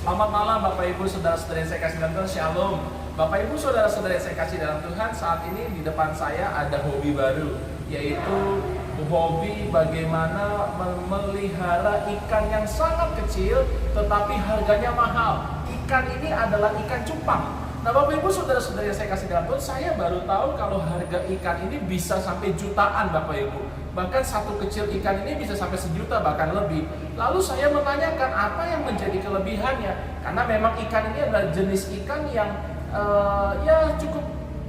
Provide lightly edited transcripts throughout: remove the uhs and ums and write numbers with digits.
Selamat malam Bapak Ibu Saudara-saudara yang saya kasih dalam Tuhan, Shalom. Bapak Ibu Saudara-saudara yang saya kasih dalam Tuhan, saat ini di depan saya ada hobi baru, yaitu hobi bagaimana memelihara ikan yang sangat kecil tetapi harganya mahal. Ikan ini adalah ikan cupang. Nah Bapak Ibu Saudara-saudara yang saya kasih dalam Tuhan, saya baru tahu kalau harga ikan ini bisa sampai jutaan Bapak Ibu. Bahkan satu kecil ikan ini bisa sampai 1 juta bahkan lebih. Lalu saya menanyakan apa yang menjadi kelebihannya, karena memang ikan ini adalah jenis ikan yang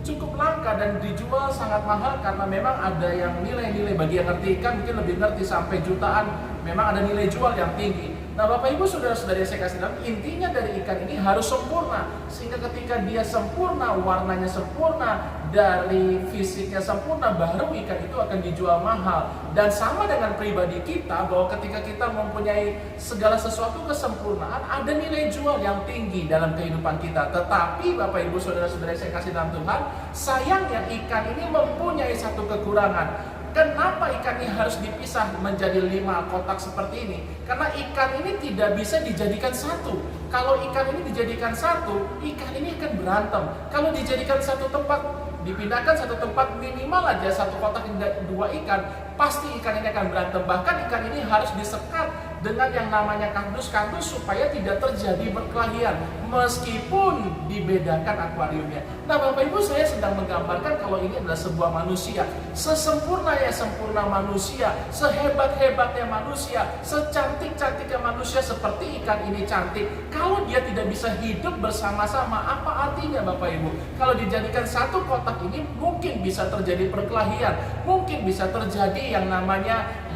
cukup langka dan dijual sangat mahal, karena memang ada yang nilai-nilai, bagi yang ngerti ikan mungkin lebih ngerti, sampai jutaan. Memang ada nilai jual yang tinggi. Nah Bapak Ibu Saudara-saudari yang saya kasih dalam, intinya dari ikan ini harus sempurna, sehingga ketika dia sempurna, warnanya sempurna, dari fisiknya sempurna, baru ikan itu akan dijual mahal. Dan sama dengan pribadi kita, bahwa ketika kita mempunyai segala sesuatu kesempurnaan, ada nilai jual yang tinggi dalam kehidupan kita. Tetapi Bapak Ibu Saudara-saudari saya kasih dalam Tuhan, sayangnya ikan ini mempunyai satu kekurangan. Kenapa ikan ini harus dipisah menjadi 5 kotak seperti ini? Karena ikan ini tidak bisa dijadikan satu. Kalau ikan ini dijadikan satu, ikan ini akan berantem. Kalau dijadikan satu tempat, dipindahkan satu tempat, minimal aja satu kotak 2 ikan, pasti ikan ini akan berantem. Bahkan ikan ini harus disekat dengan yang namanya kardus-kardus supaya tidak terjadi perkelahian, meskipun dibedakan akuariumnya. Nah Bapak Ibu, saya sedang menggambarkan kalau ini adalah sebuah manusia. Sesempurna ya sempurna manusia, sehebat-hebatnya manusia, secantik-cantiknya manusia seperti ikan ini cantik, kalau dia tidak bisa hidup bersama-sama, apa artinya Bapak Ibu? Kalau dijadikan satu kotak ini, mungkin bisa terjadi perkelahian, mungkin bisa terjadi yang namanya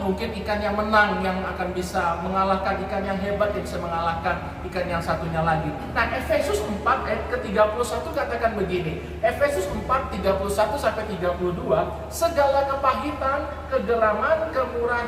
mungkin ikan yang menang yang akan bisa mengalahkan ikan yang hebat, yang bisa mengalahkan ikan yang satunya lagi. Nah Efesus 4 ayat ke-31 katakan begini, Efesus 4 31-32, segala kepahitan, kegeraman,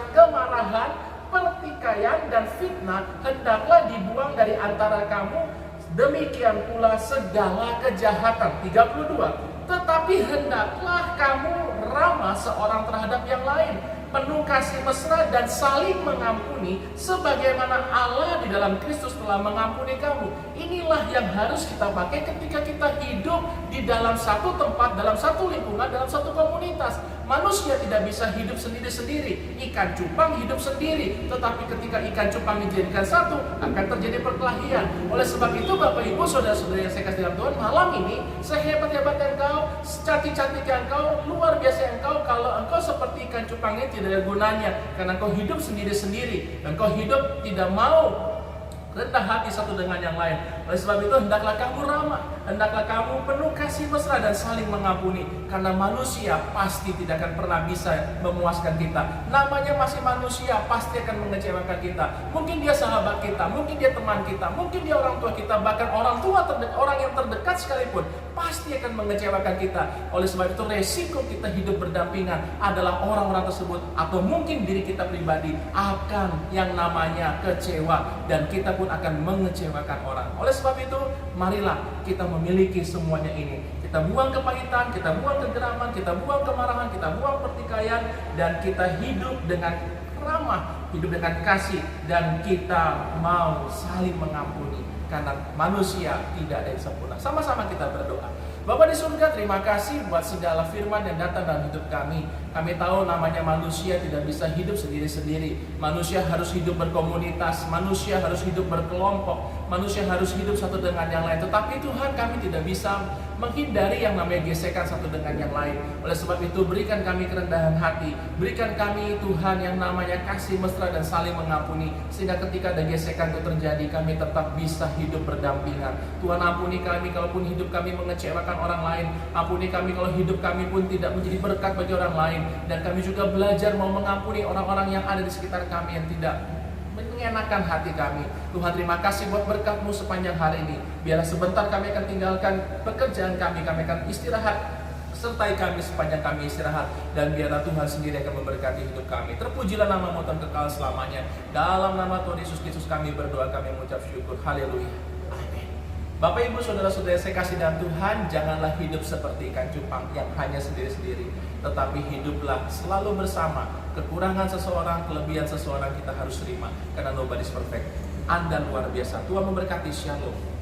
kemarahan, pertikaian dan fitnah hendaklah dibuang dari antara kamu, demikian pula segala kejahatan. 32, tetapi hendaklah kamu ramah seorang terhadap yang lain, penuh kasih mesra dan saling mengampuni, sebagaimana Allah di dalam Kristus telah mengampuni kamu. Inilah yang harus kita pakai ketika kita hidup di dalam satu tempat, dalam satu lingkungan, dalam satu komunitas. Manusia tidak bisa hidup sendiri-sendiri. Ikan cupang hidup sendiri, tetapi ketika ikan cupang dijadikan satu, akan terjadi perkelahian. Oleh sebab itu Bapak Ibu Saudara-saudari yang saya kasih dalam Tuhan, malam ini sehebat-hebatnya engkau, secantik-cantiknya engkau, luar biasa engkau, kalau engkau seperti ikan cupang ini tidak ada gunanya, karena engkau hidup sendiri-sendiri, engkau hidup tidak mau rendah hati satu dengan yang lain. Oleh sebab itu hendaklah kamu ramah, hendaklah kamu penuh kasih mesra dan saling mengampuni, karena manusia pasti tidak akan pernah bisa memuaskan kita. Namanya masih manusia, pasti akan mengecewakan kita. Mungkin dia sahabat kita, mungkin dia teman kita, mungkin dia orang tua kita, bahkan orang yang terdekat sekalipun pasti akan mengecewakan kita. Oleh sebab itu resiko kita hidup berdampingan adalah orang-orang tersebut, atau mungkin diri kita pribadi akan yang namanya kecewa, dan kita pun akan mengecewakan orang. Oleh sebab itu marilah kita memiliki semuanya ini. Kita buang kepahitan, kita buang kegeraman, kita buang kemarahan, kita buang pertikaian, dan kita hidup dengan ramah, hidup dengan kasih, dan kita mau saling mengampuni, karena manusia tidak ada yang sempurna. Sama-sama kita berdoa. Bapa di surga, terima kasih buat segala firman yang datang dalam hidup kami. Kami tahu namanya manusia tidak bisa hidup sendiri-sendiri. Manusia harus hidup berkomunitas, manusia harus hidup berkelompok, manusia harus hidup satu dengan yang lain. Tetapi Tuhan, kami tidak bisa menghindari yang namanya gesekan satu dengan yang lain. Oleh sebab itu berikan kami kerendahan hati, berikan kami Tuhan yang namanya kasih mesra dan saling mengampuni, sehingga ketika ada gesekan itu terjadi, kami tetap bisa hidup berdampingan. Tuhan, ampuni kami kalaupun hidup kami mengecewakan orang lain, ampuni kami kalau hidup kami pun tidak menjadi berkat bagi orang lain, dan kami juga belajar mau mengampuni orang-orang yang ada di sekitar kami yang tidak mengenakan hati kami. Tuhan, terima kasih buat berkat-Mu sepanjang hari ini. Biarlah sebentar kami akan tinggalkan pekerjaan kami akan istirahat. Sertai kami sepanjang kami istirahat, dan biarlah Tuhan sendiri akan memberkati hidup kami. Terpujilah nama-Mu Tuhan kekal selamanya. Dalam nama Tuhan Yesus Kristus kami berdoa, kami mengucap syukur. Haleluya. Bapak Ibu Saudara-saudara saya kasih dalam Tuhan, janganlah hidup seperti ikan cupang yang hanya sendiri-sendiri, tetapi hiduplah selalu bersama. Kekurangan seseorang, kelebihan seseorang kita harus terima, karena nobody's perfect. Anda luar biasa. Tuhan memberkati. Shalom.